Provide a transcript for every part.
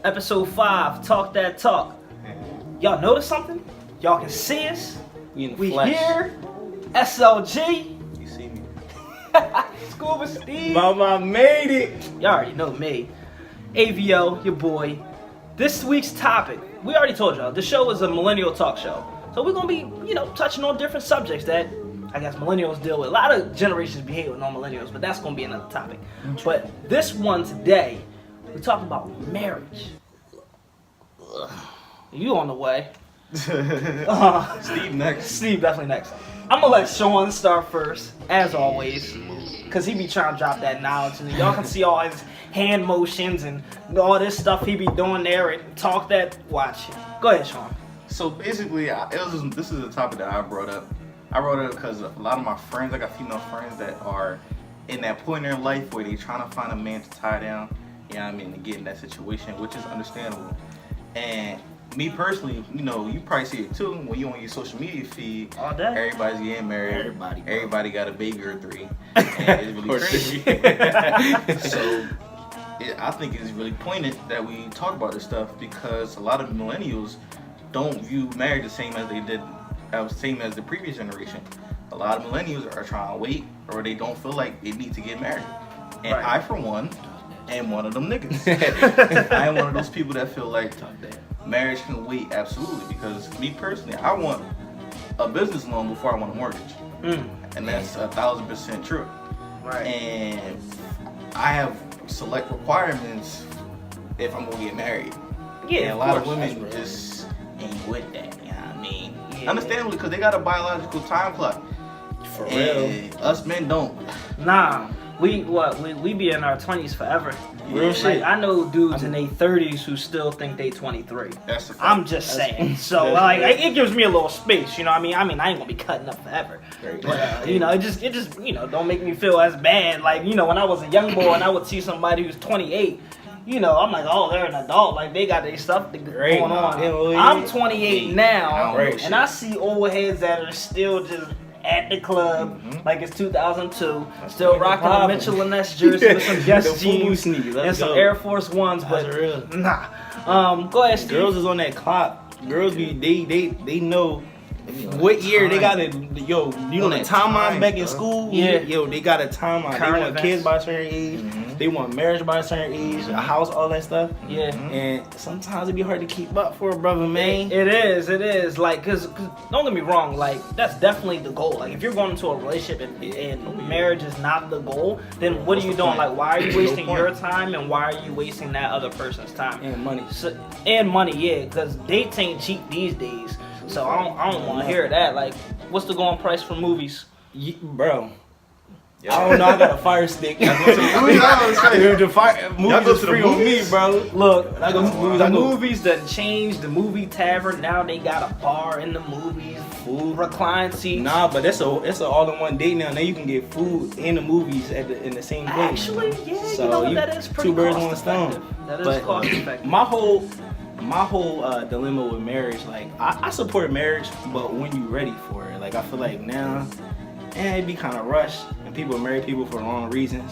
Episode 5, Talk That Talk. Y'all notice something? Y'all can see us. We in the We flesh. here. SLG. You see me? Scuba Steve. Mama made it. Y'all already know me. AVO, your boy. This week's topic, we already told y'all, the show is a millennial talk show. So we're going to be, touching on different subjects that I guess millennials deal with. A lot of generations behave with non-millennials, but that's going to be another topic. But this one today, we talk about marriage. You on the way. Steve next. Steve definitely next. I'm going to let Sean start first, as always, because he be trying to drop that knowledge. And y'all can see all his hand motions and all this stuff he be doing there and talk that. Watch. Go ahead, Sean. So basically, this is a topic that I brought up. I brought it up because a lot of my friends, I got female friends that are in that point in their life where they trying to find a man to tie down, you know what I mean, to get in that situation, which is understandable. And me personally, you probably see it too when you on your social media feed. All day. Everybody's getting married. Everybody got a baby or three. And it's really crazy. So I think it's really poignant that we talk about this stuff because a lot of millennials don't view marriage the same as they did, same as the previous generation. A lot of millennials are trying to wait, or they don't feel like they need to get married. And Right. I, for one, am one of them niggas. I am one of those people that feel like marriage can wait, absolutely. Because me personally, I want a business loan before I want a mortgage, and that's 1,000% true. Right. And I have select requirements if I'm gonna get married. Yeah, and a of lot of course. women just ain't with that. You know what I mean? Yeah. Understandably, because they got a biological time clock. For And us men don't. Nah, we be in our 20s forever. Real Like, shit. I know dudes in their 30s who still think they 23. That's the fact. I'm just saying. So it gives me a little space, you know what I mean? I ain't gonna be cutting up forever. But it just don't make me feel as bad. Like, when I was a young boy and I would see somebody who's 28, I'm like, oh, they're an adult. Like, they got their stuff going on. I'm 28 now, and I see old heads that are still just at the club, like it's 2002, still rocking a Mitchell and Ness jersey with some Guess jeans and some Air Force Ones, but nah. Go ahead, Steve. Girls is on that clock. Girls be they know what year they got it. Yo, the timeline back in school. Yeah. Yo, they got a timeline. Current They want events. kids by a certain age. They want marriage by a certain age. A house, all that stuff. Yeah. And sometimes it be hard to keep up for a brother, man. It is. Like, cause don't get me wrong, like, that's definitely the goal. Like, if you're going into a relationship and marriage is not the goal, then what are you doing? Like, why are you wasting your time and why are you wasting that other person's time? And money. And money, yeah, because dates ain't cheap these days. So I don't want to hear that. Like, what's the going price for movies? Bro. I don't know. I got a fire stick. The movies is free on me, bro. Look, I go to movies. the movies done changed. The movie tavern now they got a bar in the movies, food, recline seats. Nah, but it's a all-in-one date now. Now you can get food and the movies in the same day. Actually, yeah, So that is pretty two birds, cost one stone. effective. That is But cost effective. My whole dilemma with marriage, like I support marriage, but when you ready for it, like I feel like now, it'd be kind of rushed, and people marry people for the wrong reasons.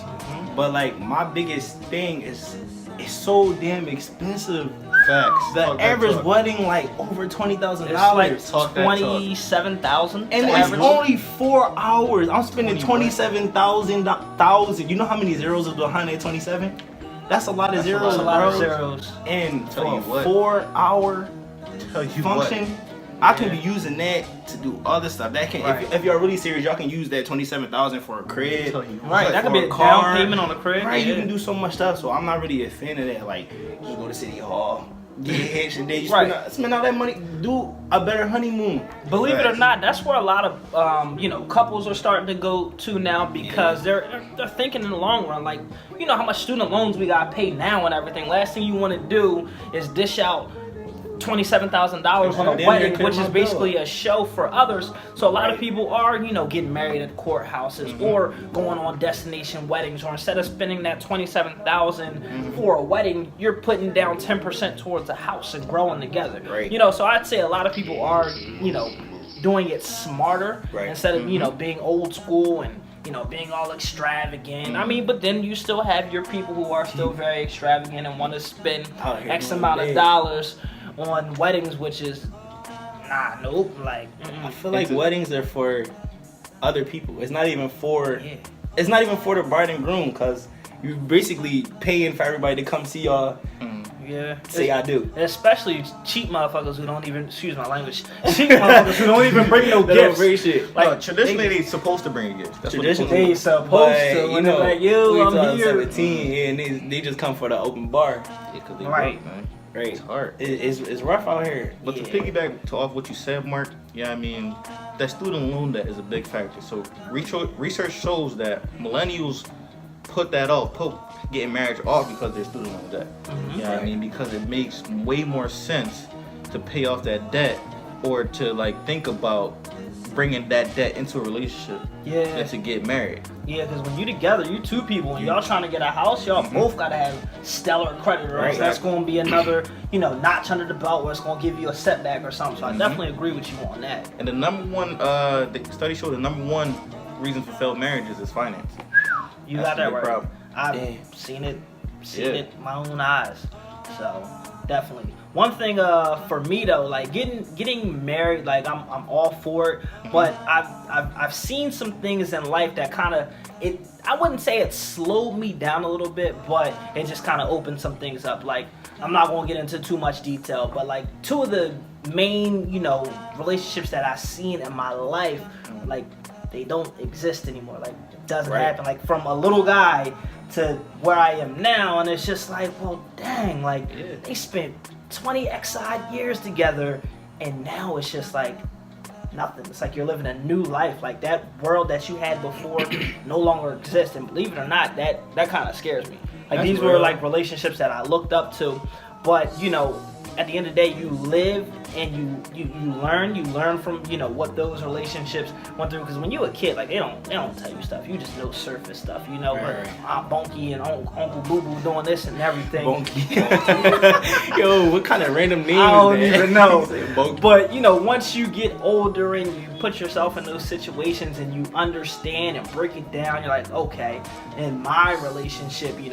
But like my biggest thing is, it's so damn expensive. Facts. The Talk average that talk. wedding like over $20,000. It's like Talk that talk. 27,000. And it's average. only 4 hours. I'm spending 27,000. You know how many zeros is behind that 27? That's a lot of zeros, That's a lot of bro. zeros. And Tell you for a what. 4-hour Tell you function, I can be using that to do other stuff. That can, Right. if y'all really serious, y'all can use that 27,000 for a crib. Right, that could be a car. down payment on a crib. Right, you yeah. can do so much stuff. So I'm not really a fan of that. Like, you go to City Hall, get hitched, and then you Right. spend all that money. Do a better honeymoon. Believe it or not, that's where a lot of couples are starting to go to now because they're thinking in the long run. Like, you know how much student loans we got paid now and everything. Last thing you want to do is dish out $27,000 on a Damn, wedding, you're which is cutting my basically a show for others. So a lot of people are, getting married at courthouses or going on destination weddings, or instead of spending that $27,000 for a wedding, you're putting down 10% towards a house and growing together. Right. So I'd say a lot of people are, doing it smarter Right. instead of being old school and you know, being all extravagant. I mean, but then you still have your people who are still very extravagant and want to spend X amount of dollars on weddings, which is nope. Like, I feel like weddings are for other people. It's not even for it's not even for the bride and groom, because you're basically paying for everybody to come see y'all. Say I do. Especially cheap motherfuckers who don't even, excuse my language, cheap motherfuckers who don't even bring no gifts. Bring shit. Like, traditionally, they supposed to bring a gift. That's traditionally, they supposed to. You know, like, yo, I'm here. 17, and they just come for the open bar. Right. Man. Right. It's hard. It's rough out here. But to piggyback off what you said, Mark, I mean, that student loan debt is a big factor. So research shows that millennials put getting married off because they're student loan debt. I mean, because it makes way more sense to pay off that debt or to like think about bringing that debt into a relationship than to get married. Yeah, because when you together, you two people, and y'all trying to get a house, y'all both gotta have stellar credit, right? That's gonna be another, notch under the belt where it's gonna give you a setback or something. So I definitely agree with you on that. And the number one, the study showed the number one reason for failed marriages is finance. You got that right. Problem. I've seen it with my own eyes. So definitely. One thing for me though, like getting married, like I'm all for it, but I've seen some things in life that kind of I wouldn't say it slowed me down a little bit, but it just kind of opened some things up. Like, I'm not gonna get into too much detail, but like two of the main relationships that I've seen in my life, like they don't exist anymore. Like, it doesn't happen. Like, from a little guy to where I am now, and it's just like, well, dang, like they spent 20x odd years together, and now it's just like nothing. It's like you're living a new life. Like, that world that you had before no longer exists. And believe it or not, that kind of scares me. Like, these were like relationships that I looked up to, but at the end of the day, you live and you learn from what those relationships went through. Because when you're a kid, like they don't tell you stuff. You just know surface stuff. Aunt Bonky and Uncle Boo Boo doing this and everything. Bonky. Yo, what kind of random name? I don't even know. But once you get older and you put yourself in those situations and you understand and break it down, you're like, okay, in my relationship, I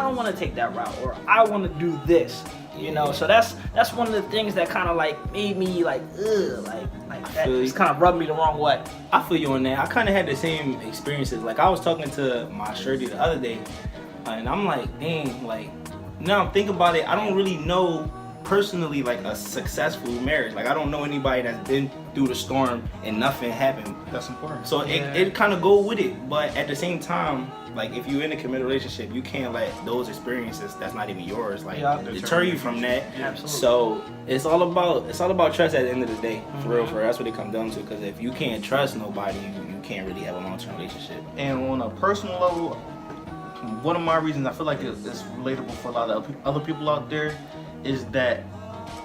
don't want to take that route, or I want to do this. So that's one of the things that kind of like made me like, ugh, like that just kind of rubbed me the wrong way. I feel you on that. I kind of had the same experiences. Like, I was talking to my shorty the other day, and I'm like, dang, like, now I'm thinking about it, I don't really know personally like a successful marriage. Like, I don't know anybody that's been through the storm and nothing happened. That's important. So it kind of go with it, but at the same time, like, if you're in a committed relationship, you can't let those experiences that's not even yours deter you from that. Absolutely. So it's all about trust at the end of the day. For real, that's what it comes down to. Because if you can't trust nobody, you can't really have a long-term relationship. And on a personal level, one of my reasons I feel like it's relatable for a lot of other people out there is that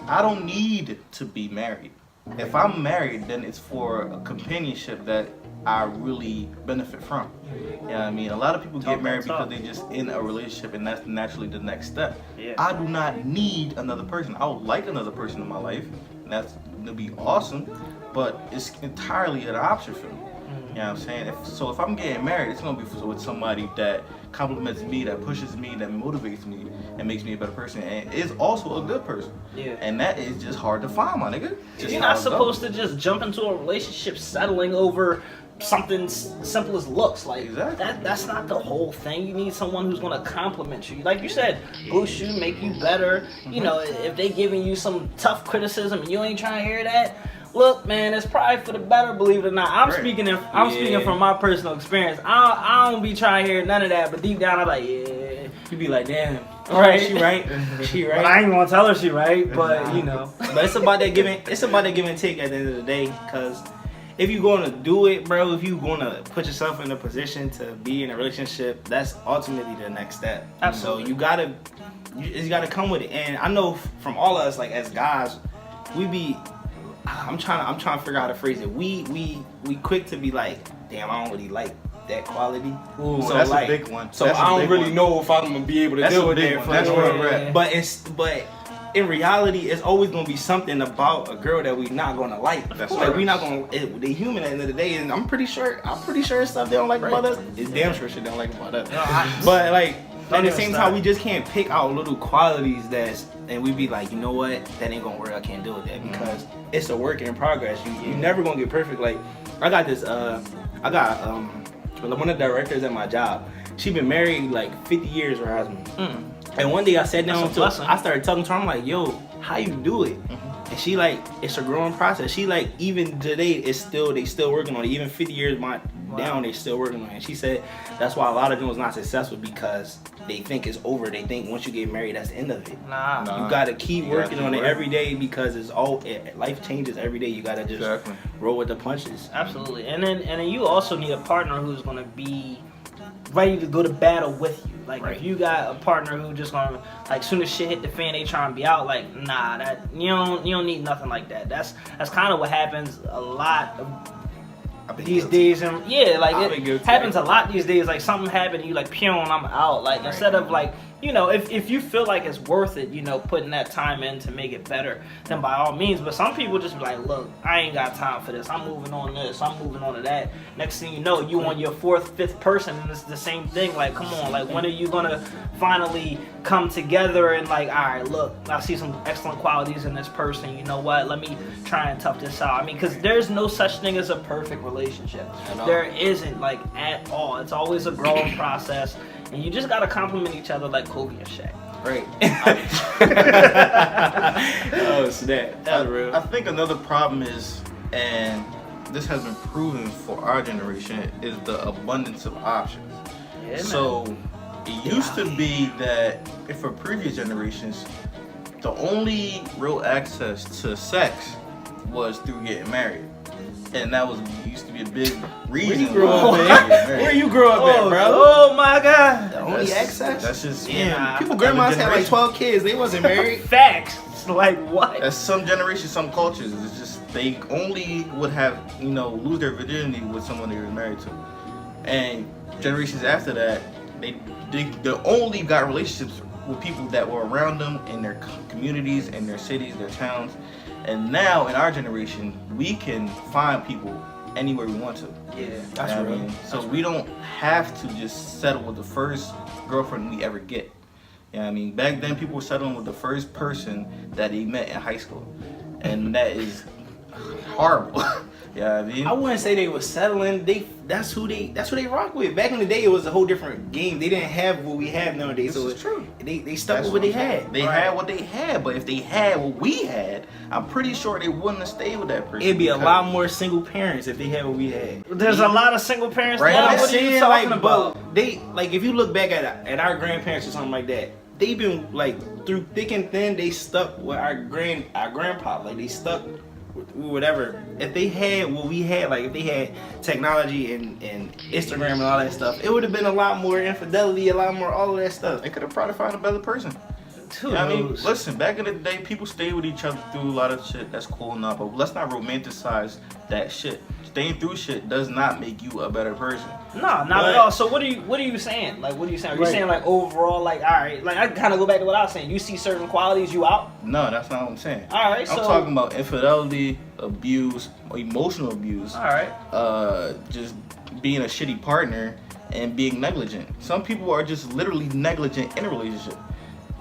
I don't need to be married. If I'm married, then it's for a companionship that I really benefit from. I mean, a lot of people get married because they're just in a relationship, and that's naturally the next step. I do not need another person. I would like another person in my life, and that's gonna be awesome, but it's entirely an option for me. You know what I'm saying? If I'm getting married, it's gonna be with somebody that compliments me, that pushes me, that motivates me, and makes me a better person, and is also a good person. And that is just hard to find, my nigga. You're not supposed to just jump into a relationship settling over something simple as looks. Like, that's not the whole thing. You need someone who's gonna compliment you, like you said, boost you, make you better. If they giving you some tough criticism and you ain't trying to hear that, look, man, it's probably for the better. Believe it or not, I'm speaking from my personal experience. I don't be trying to hear none of that, but deep down I'm like, yeah. You be like, damn, right? She right. But I ain't gonna tell her she right, but But it's about that give and take at the end of the day, because if you're going to do it, bro, if you're going to put yourself in a position to be in a relationship, that's ultimately the next step. Absolutely. So you gotta come with it. And I know from all of us, like, as guys, I'm trying to figure out how to phrase it. We quick to be like, damn, I don't really like that quality. Ooh, so that's a big one. So I don't really know if I'm gonna be able to deal with that. That's right. But in reality, it's always gonna be something about a girl that we not gonna like. That's like right. we not gonna. They human at the end of the day, and I'm pretty sure it's stuff they don't like about us. It's damn sure shit they don't like about us. But like at the same time, we just can't pick out little qualities and we be like, you know what, that ain't gonna work. I can't deal with that because it's a work in progress. You never gonna get perfect. Like I got one of the directors at my job. She been married like 50 years with her husband. And one day I sat down I started talking to her. I'm like, yo, how you do it? And she like, it's a growing process. She like, even today, they still working on it. Even 50 years down, they still working on it. And she said that's why a lot of them was not successful because they think it's over. They think once you get married, that's the end of it. Nah. You gotta keep working on it every day because life changes every day. You gotta just roll with the punches. Absolutely. And then you also need a partner who's gonna be ready to go to battle with you. Like if you got a partner who just gonna like soon as shit hit the fan, they trying to be out. Like nah, that you don't need nothing like that. That's kind of what happens a lot of these days. And yeah, like it happens a lot these days. Like something happened, and you like pew, I'm out. Like instead of like, you know, if you feel like it's worth it, you know, putting that time in to make it better, then by all means. But some people just be like, look, I ain't got time for this. I'm moving on this. I'm moving on to that. Next thing you know, you on your 4th, 5th person, and it's the same thing. Like, come on, like when are you gonna finally come together and like, all right, look, I see some excellent qualities in this person. You know what? Let me try and tough this out. I mean, because there's no such thing as a perfect relationship. There isn't, like, at all. It's always a growing process. And you just gotta compliment each other like Kobe and Shaq. Right. Oh, snap. That's real. I think another problem is, and this has been proven for our generation, is the abundance of options. Yeah, so it used to be that for previous generations, the only real access to sex was through getting married. And that used to be a big reason where you grew up at, bro? Oh my God. The only access? That's just people grandmas had like 12 kids. They wasn't married. Facts. It's like what? As some generations, some cultures, it's just they only would have, you know, lose their virginity with someone they were married to. And generations after that, they only got relationships with people that were around them in their communities, in their cities, their towns. And now in our generation, we can find people anywhere we want to. Yeah, that's real. I mean? So we don't have to just settle with the first girlfriend we ever get. You know what I mean? Back then, people were settling with the first person that they met in high school. And that is horrible. Yeah, I mean, I wouldn't say they were settling. That's who they rock with. Back in the day, it was a whole different game. They didn't have what we have nowadays. This is true. They stuck with what they had. They had what they had, but if they had what we had, I'm pretty sure they wouldn't have stayed with that person. It'd be a lot more single parents if they had what we had. There's a lot of single parents Right. now. I'm What are you saying, talking like, about? They like if you look back at our grandparents or something like that, they've been like through thick and thin. They stuck with our grandpa. Like they stuck with whatever. If they had what we had, like if they had technology and Instagram and all that stuff, it would have been a lot more infidelity, a lot more all of that stuff. They could have probably found a better person. Who You know what I mean, knows? listen, back in the day, people stayed with each other through a lot of shit. That's cool enough, but let's not romanticize that shit. Staying through shit does not make you a better person. No, not at all. So what are you saying? Like, what are you saying? Are you saying like overall, like, all right, like I kind of go back to what I was saying. You see certain qualities, you out. No, that's not what I'm saying. All right, I'm talking about infidelity, abuse, emotional abuse. All right. Just being a shitty partner and being negligent. Some people are just literally negligent in a relationship.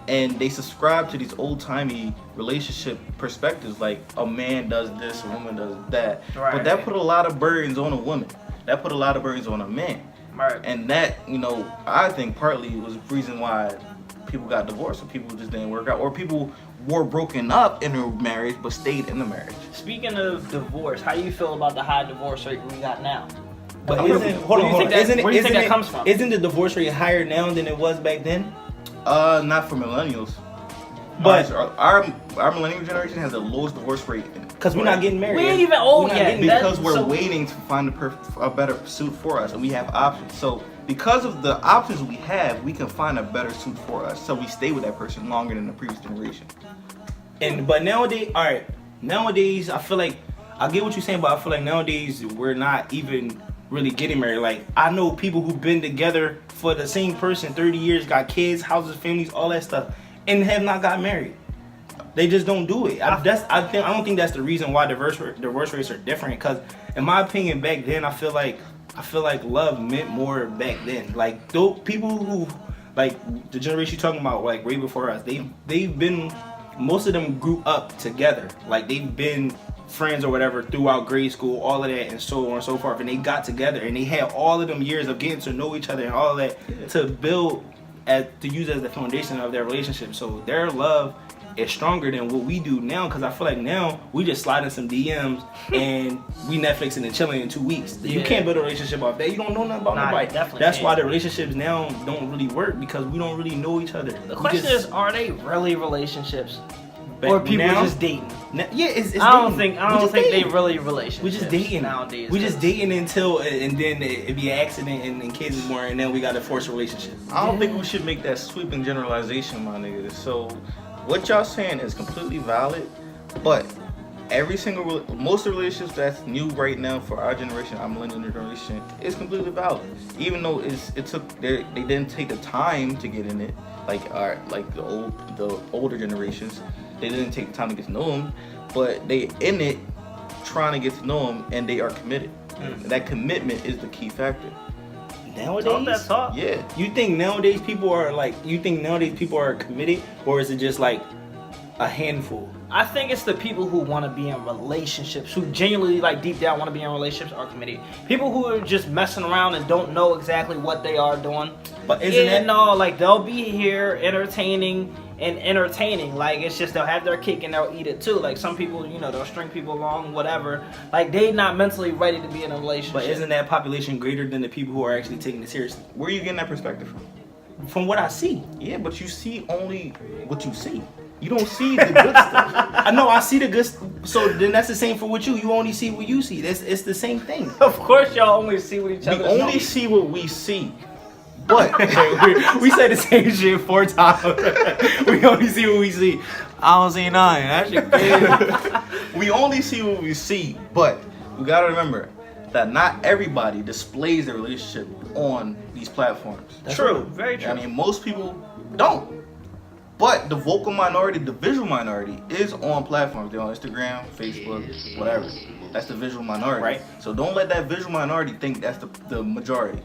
And they subscribe to these old-timey relationship perspectives, like a man does this, a woman does that. Right. But that put a lot of burdens on a woman. That put a lot of burdens on a man. Right. And that, you know, I think partly was the reason why people got divorced, or people just didn't work out, or people were broken up in their marriage but stayed in the marriage. Speaking of divorce, how you feel about the high divorce rate we got now? But Where do you think that comes from? Isn't the divorce rate higher now than it was back then? Not for millennials. But our millennial generation has the lowest divorce rate. because we're not getting married. We ain't even old We're not yet. getting- Because we're waiting to find a better suit for us, and we have options. So because of the options we have, we can find a better suit for us. So we stay with that person longer than the previous generation. But nowadays, all right. Nowadays, I feel like I get what you're saying, but I feel like nowadays we're not even really getting married. Like I know people who've been together for the same person 30 years, got kids, houses, families, all that stuff, and have not got married. They just don't do it. I don't think that's the reason why divorce rates are different. Because in my opinion, back then, I feel like love meant more back then. Like those people who, like the generation you're talking about, like way before us, they've been, most of them grew up together. Like they've been friends or whatever throughout grade school, all of that, and so on and so forth. And they got together and they had all of them years of getting to know each other and all of that to build, to use as the foundation of their relationship. So their love is stronger than what we do now, because I feel like now we just slide in some DMs and we Netflixing and chilling in 2 weeks. You can't build a relationship off that. You don't know nothing about nobody. That's why the relationships now don't really work, because we don't really know each other. The question is, are they really relationships? Or people now, just dating? It's I don't think they really relationships. We just dating nowadays. We just dating until and then it be an accident and kids is born, and then we got to force a relationship. I don't think we should make that sweeping generalization, my nigga. So what y'all saying is completely valid, but most of the relationships that's new right now for our generation, our millennial generation, is completely valid. Even though they didn't take the time to get in it, like the older generations, they didn't take the time to get to know them, but they in it trying to get to know them, and they are committed. That commitment is the key factor. Nowadays, yeah. You think nowadays people are committed, or is it just like a handful? I think it's the people who want to be in relationships, who genuinely, like, deep down want to be in relationships, are committed. People who are just messing around and don't know exactly what they are doing. But like, they'll be here entertaining. Like, it's just they'll have their cake and they'll eat it too. Like, some people, they'll string people along, whatever. Like, they not mentally ready to be in a relationship. But isn't that population greater than the people who are actually taking it seriously? Where are you getting that perspective from? From what I see. Yeah, but you see only what you see. You don't see the good stuff. I know, I see the good So then that's the same for with you. You only see what you see. It's the same thing. Of course y'all only see what each other We only see what we see. But we say the same shit 4 times. We only see what we see. I don't see nothing. That shit crazy. We only see what we see, but we gotta remember that not everybody displays their relationship on these platforms. True, very true. I mean, most people don't. But the vocal minority, the visual minority, is on platforms. They're on Instagram, Facebook, whatever. That's the visual minority. Right. So don't let that visual minority think that's the majority.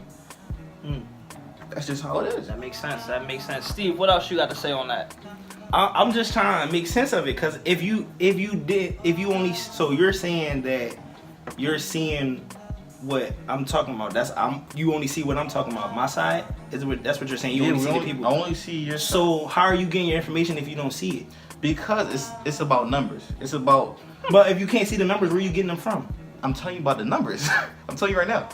That's just how it is. That makes sense. Steve, what else you got to say on that? I'm just trying to make sense of it, because you're saying that you're seeing what I'm talking about. You only see what I'm talking about. My side that's what you're saying. You only see the people. I only see your side. So how are you getting your information if you don't see it? Because it's about numbers. It's about. But if you can't see the numbers, where are you getting them from? I'm telling you about the numbers. I'm telling you right now.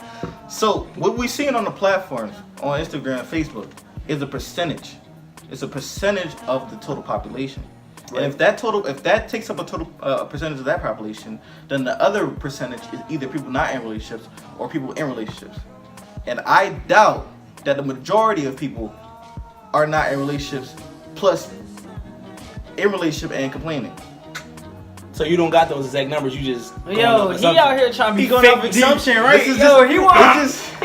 So what we're seeing on the platforms, on Instagram, Facebook, is a percentage. It's a percentage of the total population. Right. And if that takes up a total percentage of that population, then the other percentage is either people not in relationships or people in relationships. And I doubt that the majority of people are not in relationships, plus in relationship and complaining. So you don't got those exact numbers. You just he out here trying to be going off assumption, right? He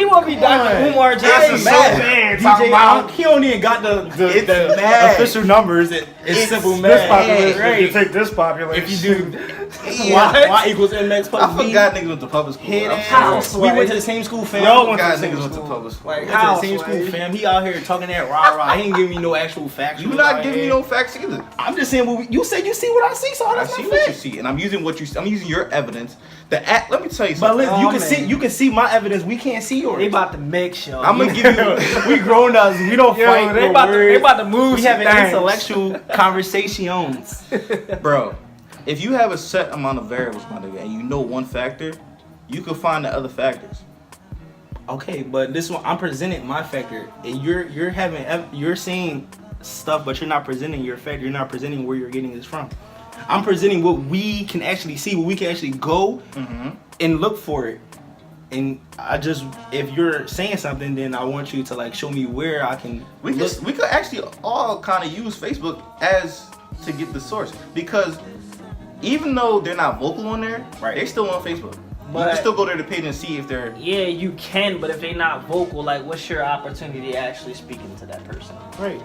want to be Dr. Umar Johnson so bad. He don't even got the official numbers. It's simple math. Population, right? If you take this population, if you do y equals mx plus I forgot niggas went to public school. We went to the same school, fam. Y'all went to public school. Like, how? Same school, fam. He out here talking that rah. He ain't giving me no actual facts. You not giving me no facts either. I'm just saying you said you see what I see, so I see what you see, and I'm using your evidence. Let me tell you something. But you can see my evidence. We can't see yours. They about to mix, yo. I'm gonna give you. We grown ups. We don't fight. They about to move. We having intellectual conversations, bro. If you have a set amount of variables, my nigga, and you know one factor, you can find the other factors. Okay, but this one I'm presenting my factor, and you're saying stuff, but you're not presenting your factor. You're not presenting where you're getting this from. I'm presenting what we can actually see, what we can actually go and look for it. And if you're saying something, then I want you to like show me where I can. We could actually all kind of use Facebook as to get the source, because even though they're not vocal on there, right, they're still on Facebook. But you can still go there to page and see if they're. Yeah, you can, but if they're not vocal, like, what's your opportunity to actually speaking to that person? Right.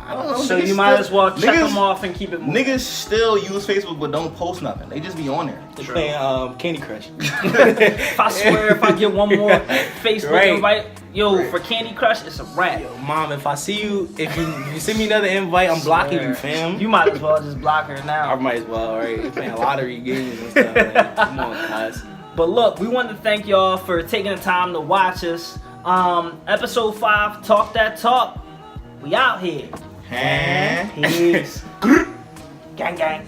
I don't know. So you might as well check them off and keep it moving. Niggas still use Facebook but don't post nothing. They just be on there. They playing Candy Crush. If I swear, if I get one more Facebook invite, for Candy Crush, it's a wrap. Yo, Mom, if I see you, if you send me another invite, I'm blocking you, fam. You might as well just block her now. I might as well, right? You're playing lottery games and stuff. Like, come on, guys. But look, we want to thank y'all for taking the time to watch us. Episode 5, Talk That Talk. We out here. Huh? Peace. Gang, gang.